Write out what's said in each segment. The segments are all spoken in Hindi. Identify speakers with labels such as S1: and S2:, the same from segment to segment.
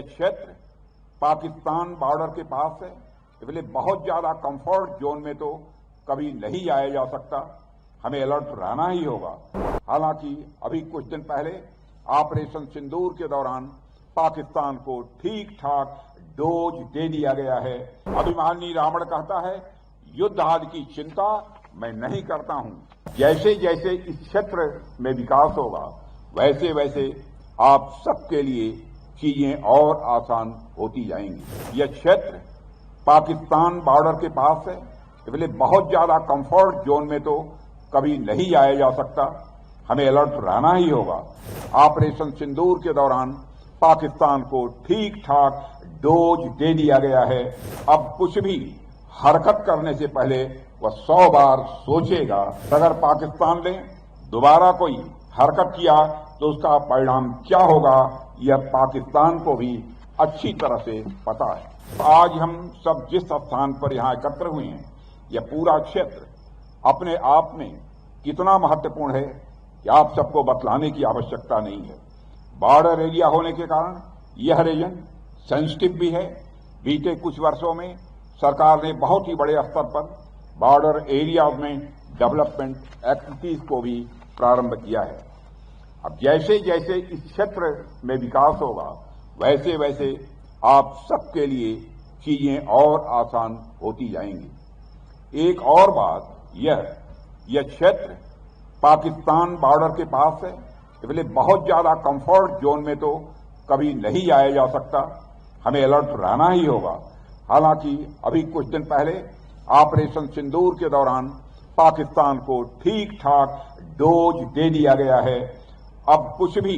S1: क्षेत्र पाकिस्तान बॉर्डर के पास है, इसलिए बहुत ज्यादा कंफर्ट जोन में तो कभी नहीं आया जा सकता। हमें अलर्ट रहना ही होगा। हालांकि अभी कुछ दिन पहले ऑपरेशन सिंदूर के दौरान पाकिस्तान को ठीक ठाक डोज दे दिया गया है। अभिमानी रावण कहता है, युद्ध आदि की चिंता मैं नहीं करता हूं। जैसे जैसे इस क्षेत्र में विकास होगा वैसे वैसे आप सबके लिए चीजें और आसान होती जाएंगी। यह क्षेत्र पाकिस्तान बॉर्डर के पास है, इसलिए बहुत ज्यादा कंफर्ट जोन में तो कभी नहीं आया जा सकता। हमें अलर्ट रहना ही होगा। ऑपरेशन सिंदूर के दौरान पाकिस्तान को ठीक ठाक डोज दे दिया गया है। अब कुछ भी हरकत करने से पहले वह 100 बार सोचेगा। अगर पाकिस्तान ने दोबारा कोई हरकत किया तो उसका परिणाम क्या होगा, यह पाकिस्तान को भी अच्छी तरह से पता है। आज हम सब जिस स्थान पर यहां एकत्र हुए हैं, यह पूरा क्षेत्र अपने आप में कितना महत्वपूर्ण है कि आप सबको बतलाने की आवश्यकता नहीं है। बॉर्डर एरिया होने के कारण यह रीजन सेंसिटिव भी है। बीते कुछ वर्षों में सरकार ने बहुत ही बड़े स्तर पर बॉर्डर एरिया में डेवलपमेंट एक्टिविटीज को भी प्रारंभ किया है। अब जैसे जैसे इस क्षेत्र में विकास होगा वैसे वैसे आप सबके लिए चीजें और आसान होती जाएंगी। एक और बात, यह क्षेत्र पाकिस्तान बॉर्डर के पास है, इसलिए बहुत ज्यादा कंफर्ट जोन में तो कभी नहीं आया जा सकता। हमें अलर्ट रहना ही होगा। हालांकि अभी कुछ दिन पहले ऑपरेशन सिंदूर के दौरान पाकिस्तान को ठीक ठाक डोज दे दिया गया है। अब कुछ भी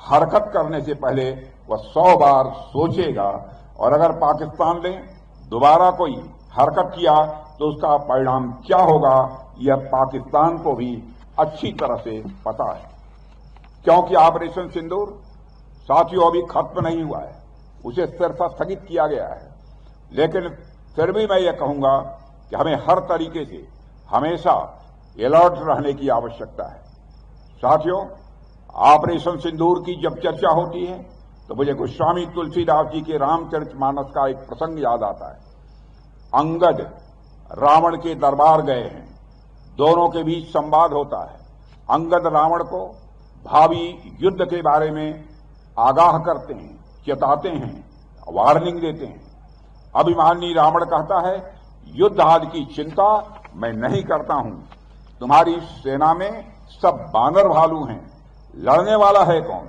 S1: हरकत करने से पहले वह 100 बार सोचेगा, और अगर पाकिस्तान ने दोबारा कोई हरकत किया तो उसका परिणाम क्या होगा, यह पाकिस्तान को भी अच्छी तरह से पता है। क्योंकि ऑपरेशन सिंदूर साथियों अभी खत्म नहीं हुआ है, उसे सिर्फ स्थगित किया गया है। लेकिन फिर भी मैं ये कहूंगा कि हमें हर तरीके से हमेशा अलर्ट रहने की आवश्यकता है। साथियों, ऑपरेशन सिंदूर की जब चर्चा होती है तो मुझे गोस्वामी तुलसीदास जी के रामचरितमानस का एक प्रसंग याद आता है। अंगद रावण के दरबार गए हैं, दोनों के बीच संवाद होता है। अंगद रावण को भावी युद्ध के बारे में आगाह करते हैं, चेताते हैं, वार्निंग देते हैं। अभिमानी रावण कहता है, युद्ध आदि की चिंता मैं नहीं करता हूं। तुम्हारी सेना में सब बानर भालू हैं, लड़ने वाला है कौन?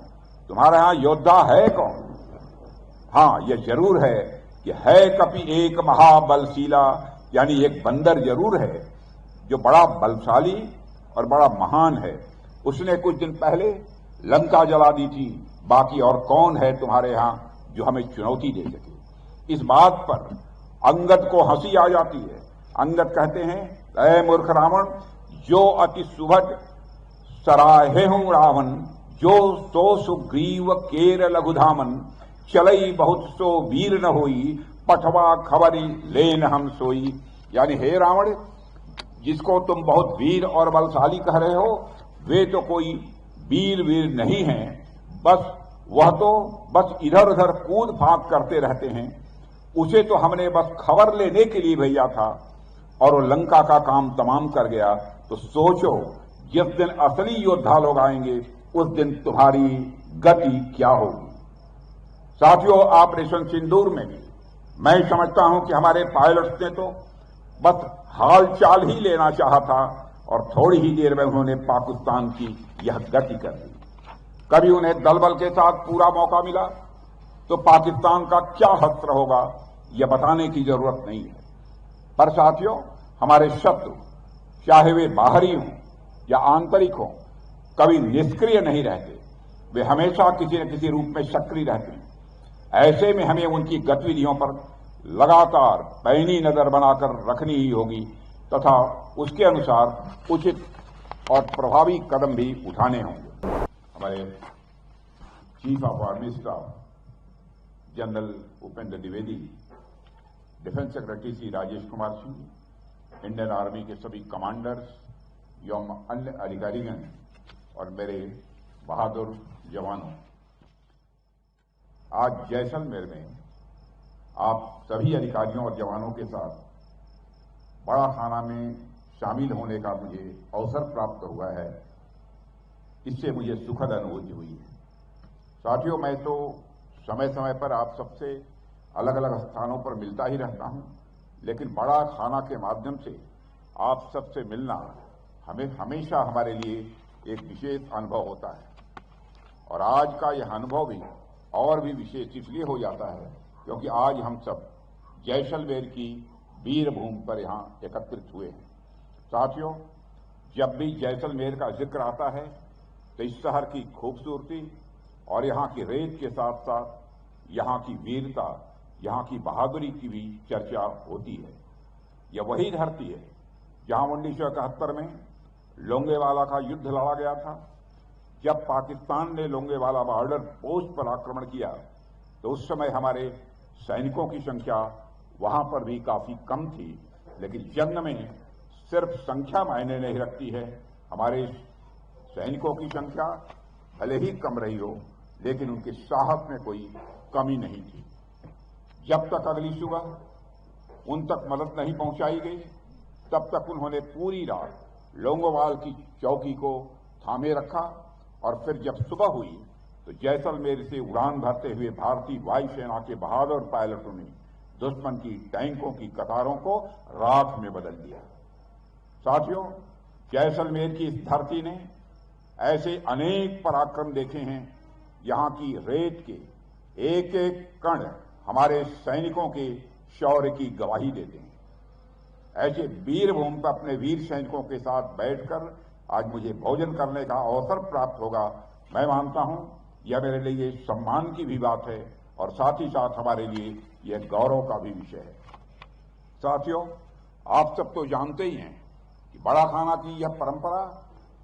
S1: तुम्हारे यहां योद्धा है कौन? हां, यह जरूर है कि है कपि एक महाबलशीला, यानी एक बंदर जरूर है जो बड़ा बलशाली और बड़ा महान है। उसने कुछ दिन पहले लंका जला दी थी। बाकी और कौन है तुम्हारे यहां जो हमें चुनौती दे सके? इस बात पर अंगद को हंसी आ जाती है। अंगद कहते हैं, ऐ मूर्ख रावण, जो अति सुभट सराहे हूं रावण, जो तो सुग्रीव केर लघुधामन, चलई बहुत सो वीर न होई, पठवा खबरी लेन हम सोई। यानी हे रावण, जिसको तुम बहुत वीर और बलशाली कह रहे हो, वे तो कोई वीर नहीं हैं। वह तो बस इधर उधर कूद फांक करते रहते हैं। उसे तो हमने बस खबर लेने के लिए भेजा था और वो लंका का काम तमाम कर गया। तो सोचो, जिस दिन असली योद्धा लोग आएंगे उस दिन तुम्हारी गति क्या होगी। साथियों, ऑपरेशन सिंदूर में भी मैं समझता हूं कि हमारे पायलट्स ने तो बस हाल चाल ही लेना चाहा था और थोड़ी ही देर में उन्होंने पाकिस्तान की यह गति कर दी। कभी उन्हें दलबल के साथ पूरा मौका मिला तो पाकिस्तान का क्या हश्र होगा, यह बताने की जरूरत नहीं है। पर साथियों, हमारे शत्रु, चाहे वे बाहरी हों या आंतरिक हों, कभी निष्क्रिय नहीं रहते। वे हमेशा किसी न किसी रूप में सक्रिय रहते हैं। ऐसे में हमें उनकी गतिविधियों पर लगातार पैनी नजर बनाकर रखनी ही होगी तथा उसके अनुसार उचित और प्रभावी कदम भी उठाने होंगे। हमारे chief of army staff general Upendra Dwivedi, defence secretary Shri Rajesh Kumar Singh, Indian army के सभी कमांडर्स एवं अन्य अधिकारीगण और मेरे बहादुर जवानों, आज जैसलमेर में आप सभी अधिकारियों और जवानों के साथ बड़ा खाना में शामिल होने का मुझे अवसर प्राप्त हुआ है। इससे मुझे सुखद अनुभूति हुई है। साथियों, मैं तो समय समय पर आप सबसे अलग अलग स्थानों पर मिलता ही रहता हूं, लेकिन बड़ा खाना के माध्यम से आप सबसे मिलना हमें हमेशा हमारे लिए एक विशेष अनुभव होता है। और आज का यह अनुभव भी और भी विशेष इसलिए हो जाता है क्योंकि आज हम सब जैसलमेर की वीर भूमि पर यहां एकत्रित हुए हैं। साथियों, जब भी जैसलमेर का जिक्र आता है तो इस शहर की खूबसूरती और यहां की रेत के साथ साथ यहां की वीरता, यहां की बहादुरी की भी चर्चा होती है। यह वही धरती है जहां 1971 में लोंगेवाला का युद्ध लड़ा गया था। जब पाकिस्तान ने लोंगेवाला बॉर्डर पोस्ट पर आक्रमण किया तो उस समय हमारे सैनिकों की संख्या वहां पर भी काफी कम थी, लेकिन जंग में सिर्फ संख्या मायने नहीं रखती है। हमारे सैनिकों की संख्या भले ही कम रही हो, लेकिन उनके साहस में कोई कमी नहीं थी। जब तक अगली सुबह उन तक मदद नहीं पहुंचाई गई, तब तक उन्होंने पूरी रात लोंगोवाल की चौकी को थामे रखा और फिर जब सुबह हुई तो जैसलमेर से उड़ान भरते हुए भारतीय वायुसेना के बहादुर पायलटों ने दुश्मन की टैंकों की कतारों को राख में बदल दिया। साथियों, जैसलमेर की इस धरती ने ऐसे अनेक पराक्रम देखे हैं। यहां की रेत के एक एक कण हमारे सैनिकों के शौर्य की गवाही देते हैं। ऐसे वीर भूमि पर अपने वीर सैनिकों के साथ बैठकर आज मुझे भोजन करने का अवसर प्राप्त होगा। मैं मानता हूं यह मेरे लिए सम्मान की भी बात है और साथ ही साथ हमारे लिए यह गौरव का भी विषय है। साथियों, आप सब तो जानते ही हैं कि बड़ा खाना की यह परंपरा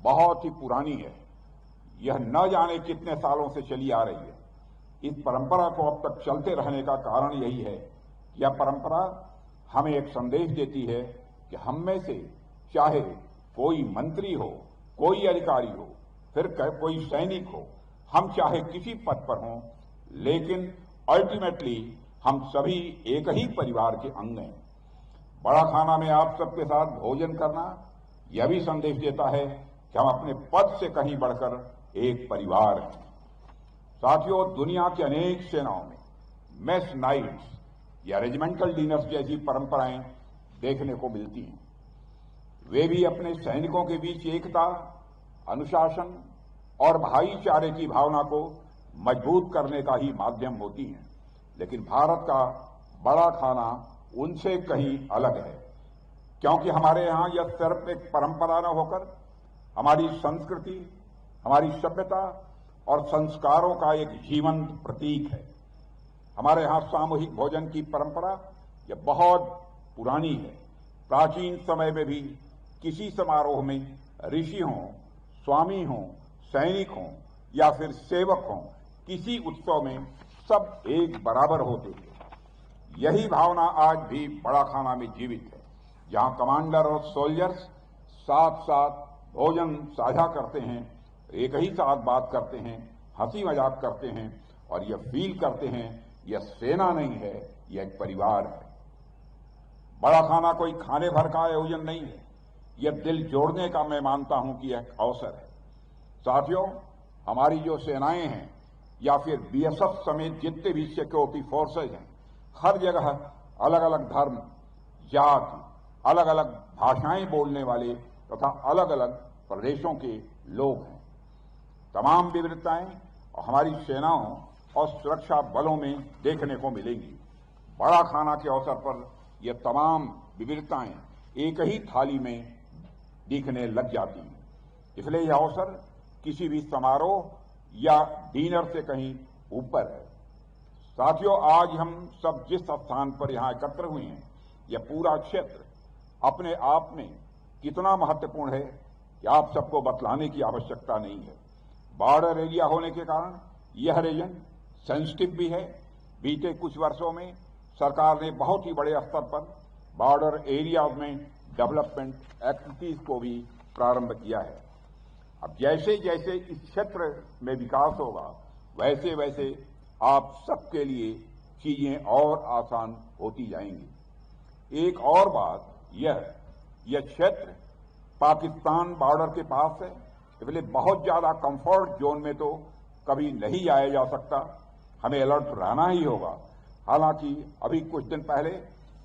S1: बहुत ही पुरानी है। यह न जाने कितने सालों से चली आ रही है। इस परंपरा को अब तक चलते रहने का कारण यही है कि यह परंपरा हमें एक संदेश देती है कि हम में से चाहे कोई मंत्री हो, कोई अधिकारी हो, फिर कोई सैनिक हो, हम चाहे किसी पद पर हों, लेकिन अल्टीमेटली हम सभी एक ही परिवार के अंग हैं। बड़ा खाना में आप सबके साथ भोजन करना यह भी संदेश देता है कि हम अपने पद से कहीं बढ़कर एक परिवार हैं। साथियों, दुनिया के अनेक सेनाओं में मेस नाइट्स या रेजिमेंटल डिनर्स जैसी परंपराएं देखने को मिलती हैं। वे भी अपने सैनिकों के बीच एकता, अनुशासन और भाईचारे की भावना को मजबूत करने का ही माध्यम होती हैं। लेकिन भारत का बड़ा खाना उनसे कहीं अलग है, क्योंकि हमारे यहां यह सिर्फ एक परंपरा न होकर हमारी संस्कृति, हमारी सभ्यता और संस्कारों का एक जीवंत प्रतीक है। हमारे यहां सामूहिक भोजन की परंपरा यह बहुत पुरानी है। प्राचीन समय में भी किसी समारोह में ऋषि हों, स्वामी हों, सैनिक हों या फिर सेवक हों, किसी उत्सव में सब एक बराबर होते थे। यही भावना आज भी बड़ा खाना में जीवित है, जहां कमांडर और सोल्जर्स साथ साथ भोजन साझा करते हैं, एक ही साथ बात करते हैं, हंसी मजाक करते हैं और यह फील करते हैं यह सेना नहीं है, यह एक परिवार है। बड़ा खाना कोई खाने भर का आयोजन नहीं है, यह दिल जोड़ने का मैं मानता हूं कि यह अवसर है। साथियों, हमारी जो सेनाएं हैं या फिर बीएसएफ समेत जितने भी सिक्योरिटी फोर्सेज हैं, हर जगह अलग अलग धर्म, जाति, अलग अलग भाषाएं बोलने वाले तथा अलग अलग प्रदेशों के लोग हैं। तमाम विविधताएं हमारी सेनाओं और सुरक्षा बलों में देखने को मिलेंगी। बड़ा खाना के अवसर पर यह तमाम विविधताएं एक ही थाली में दिखने लग जाती हैं। इसलिए यह अवसर किसी भी समारोह या डिनर से कहीं ऊपर है। साथियों, आज हम सब जिस स्थान पर यहां एकत्र हुए हैं, यह पूरा क्षेत्र अपने आप में कितना महत्वपूर्ण है कि आप सबको बतलाने की आवश्यकता नहीं है। बॉर्डर एरिया होने के कारण यह रीजन सेंसिटिव भी है। बीते कुछ वर्षों में सरकार ने बहुत ही बड़े स्तर पर बॉर्डर एरिया में डेवलपमेंट एक्टिविटीज को भी प्रारंभ किया है। अब जैसे जैसे इस क्षेत्र में विकास होगा, वैसे वैसे आप सबके लिए चीजें और आसान होती जाएंगी। एक और बात, यह क्षेत्र पाकिस्तान बॉर्डर के पास है, इसलिए बहुत ज्यादा कंफर्ट जोन में तो कभी नहीं आया जा सकता, हमें अलर्ट रहना ही होगा। हालांकि अभी कुछ दिन पहले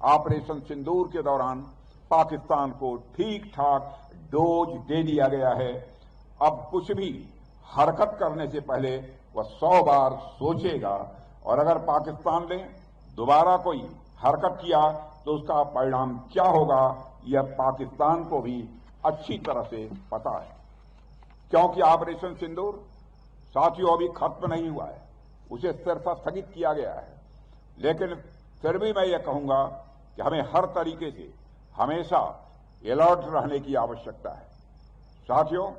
S1: ऑपरेशन सिंदूर के दौरान पाकिस्तान को ठीक ठाक डोज दे दिया गया है। अब कुछ भी हरकत करने से पहले वह 100 बार सोचेगा, और अगर पाकिस्तान ने दोबारा कोई हरकत किया तो उसका परिणाम क्या होगा, यह पाकिस्तान को भी अच्छी तरह से पता है। क्योंकि ऑपरेशन सिंदूर साथियों अभी खत्म नहीं हुआ है, उसे सिर्फ स्थगित किया गया है। लेकिन फिर भी मैं यह कहूंगा कि हमें हर तरीके से हमेशा अलर्ट रहने की आवश्यकता है। साथियों,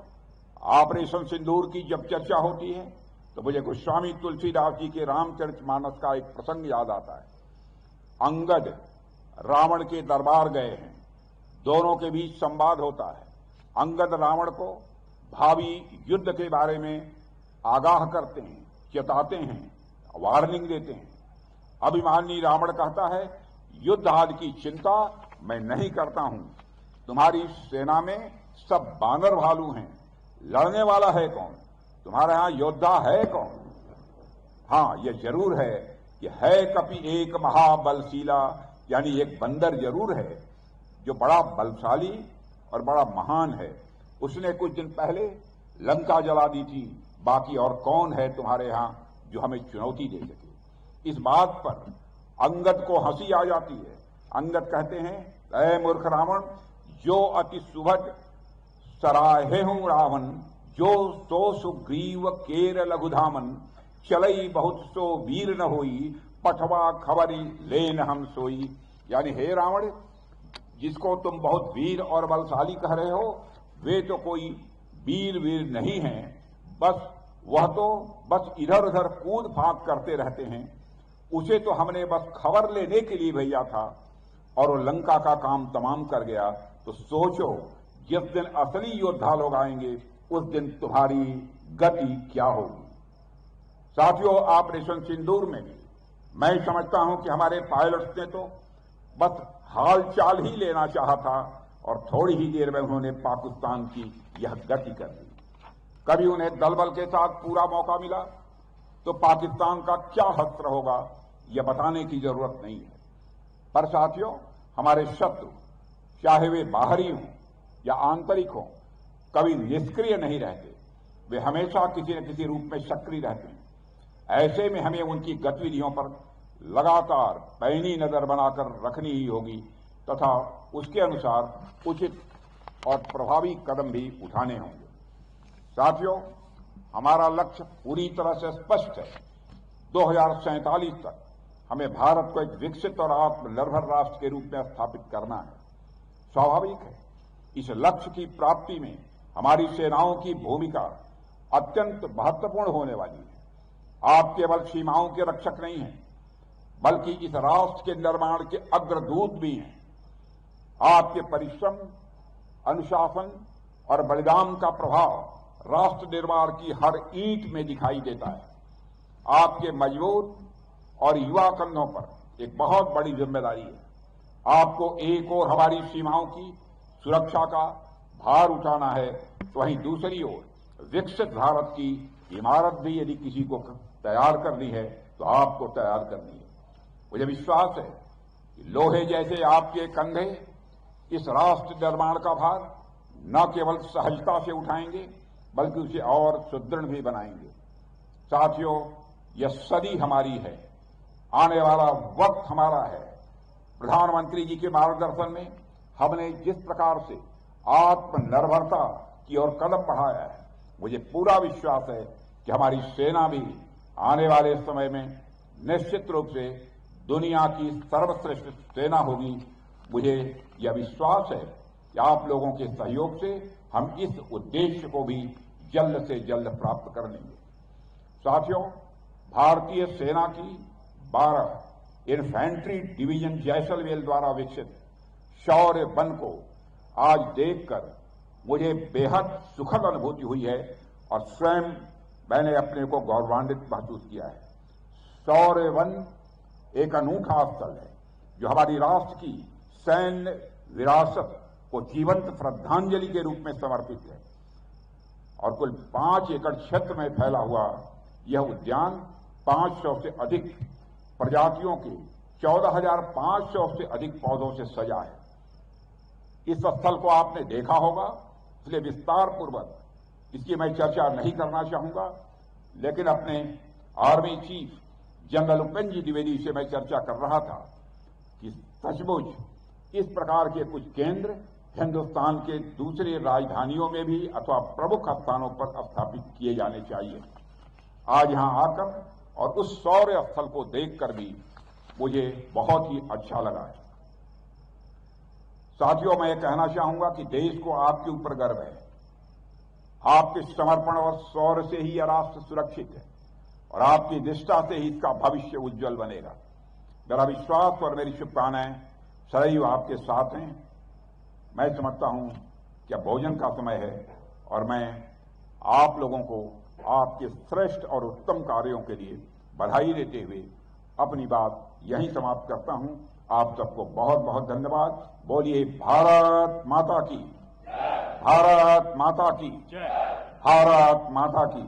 S1: ऑपरेशन सिंदूर की जब चर्चा होती है तो मुझे गोस्वामी तुलसीदास जी के रामचरितमानस का एक प्रसंग याद आता है। अंगद रावण के दरबार गए हैं, दोनों के बीच संवाद होता है। अंगद रावण को भावी युद्ध के बारे में आगाह करते हैं, चेताते हैं, वार्निंग देते हैं। अभिमानी रावण कहता है, युद्ध आदि की चिंता मैं नहीं करता हूं, तुम्हारी सेना में सब बानर भालू हैं, लड़ने वाला है कौन, तुम्हारे यहां योद्धा है कौन? हां, यह जरूर है कि है कपि एक महाबलशीला, यानी एक बंदर जरूर है जो बड़ा बलशाली और बड़ा महान है। उसने कुछ दिन पहले लंका जला दी थी, बाकी और कौन है तुम्हारे यहां जो हमें चुनौती दे सके। इस बात पर अंगद को हंसी आ जाती है। अंगद कहते हैं, ऐ मूर्ख रावण, जो अति सुभग सराहे हूं रावण, जो सो सुग्रीव केर लघुधामन, चलई बहुत सो वीर न होई, पठवा खबरी लेन हम सोई। यानी हे रावण, जिसको तुम बहुत वीर और बलशाली कह रहे हो, वे तो कोई वीर नहीं हैं, वह तो बस इधर उधर कूद फांक करते रहते हैं। उसे तो हमने बस खबर लेने के लिए भेजा था और वो लंका का काम तमाम कर गया। तो सोचो, जिस दिन असली योद्धा लोग आएंगे उस दिन तुम्हारी गति क्या होगी। साथियों, ऑपरेशन सिंदूर में भी मैं समझता हूं कि हमारे पायलट्स ने तो बस हाल चाल ही लेना चाहा था और थोड़ी ही देर में उन्होंने पाकिस्तान की यह गति कर दी। कभी उन्हें दल बल के साथ पूरा मौका मिला तो पाकिस्तान का क्या हश्र होगा, यह बताने की जरूरत नहीं है। पर साथियों, हमारे शत्रु चाहे वे बाहरी हों या आंतरिक हों, कभी निष्क्रिय नहीं रहते, वे हमेशा किसी न किसी रूप में सक्रिय रहते हैं। ऐसे में हमें उनकी गतिविधियों पर लगातार पैनी नजर बनाकर रखनी ही होगी तथा उसके अनुसार उचित और प्रभावी कदम भी उठाने होंगे। साथियों, हमारा लक्ष्य पूरी तरह से स्पष्ट है। 2047 तक हमें भारत को एक विकसित और आत्मनिर्भर राष्ट्र के रूप में स्थापित करना है। स्वाभाविक है, इस लक्ष्य की प्राप्ति में हमारी सेनाओं की भूमिका अत्यंत महत्वपूर्ण होने वाली है। आप केवल सीमाओं के रक्षक नहीं हैं, बल्कि इस राष्ट्र के निर्माण के अग्रदूत भी हैं। आपके परिश्रम, अनुशासन और बलिदान का प्रभाव राष्ट्र निर्माण की हर ईंट में दिखाई देता है। आपके मजबूत और युवा कंधों पर एक बहुत बड़ी जिम्मेदारी है। आपको एक ओर हमारी सीमाओं की सुरक्षा का भार उठाना है, तो वहीं दूसरी ओर विकसित भारत की इमारत भी यदि किसी को तैयार करनी है तो आपको तैयार करनी है। मुझे विश्वास है कि लोहे जैसे आपके कंधे इस राष्ट्र निर्माण का भार न केवल सहजता से उठाएंगे बल्कि उसे और सुदृढ़ भी बनाएंगे। साथियों, यह सदी हमारी है, आने वाला वक्त हमारा है। प्रधानमंत्री जी के मार्गदर्शन में हमने जिस प्रकार से आत्मनिर्भरता की ओर कदम बढ़ाया है, मुझे पूरा विश्वास है कि हमारी सेना भी आने वाले समय में निश्चित रूप से दुनिया की सर्वश्रेष्ठ सेना होगी। मुझे यह विश्वास है कि आप लोगों के सहयोग से हम इस उद्देश्य को भी जल्द से जल्द प्राप्त कर लेंगे। साथियों, भारतीय सेना की 12 इन्फेंट्री डिवीजन जैसलमेर द्वारा विकसित शौर्य बल को आज देखकर मुझे बेहद सुखद अनुभूति हुई है और स्वयं मैंने अपने को गौरवान्वित महसूस किया है। शौर्य वन एक अनूठा स्थल है जो हमारी राष्ट्र की सैन्य विरासत को जीवंत श्रद्धांजलि के रूप में समर्पित है और कुल 5 एकड़ क्षेत्र में फैला हुआ यह उद्यान 500 से अधिक प्रजातियों के 14,500 से अधिक पौधों से सजा है। इस स्थल को आपने देखा होगा, इसलिए विस्तार पूर्वक इसकी मैं चर्चा नहीं करना चाहूंगा, लेकिन अपने आर्मी चीफ जनरल उपेंद्र जी द्विवेदी से मैं चर्चा कर रहा था कि सचमुच इस प्रकार के कुछ केंद्र हिंदुस्तान के दूसरे राजधानियों में भी अथवा प्रमुख स्थानों पर स्थापित किए जाने चाहिए। आज यहां आकर और उस शौर्य स्थल को देखकर भी मुझे बहुत ही अच्छा लगा है। साथियों, मैं ये कहना चाहूंगा कि देश को आपके ऊपर गर्व है। आपके समर्पण और शौर्य से ही यह राष्ट्र सुरक्षित है और आपकी निष्ठा से ही इसका भविष्य उज्जवल बनेगा। मेरा विश्वास और मेरी शुभकामनाएं सदैव आपके साथ हैं। मैं समझता हूं कि अब भोजन का समय है और मैं आप लोगों को आपके श्रेष्ठ और उत्तम कार्यों के लिए बधाई देते हुए अपनी बात यहीं समाप्त करता हूं। आप सबको बहुत बहुत धन्यवाद। बोलिए भारत माता की, भारत माता की, भारत माता की।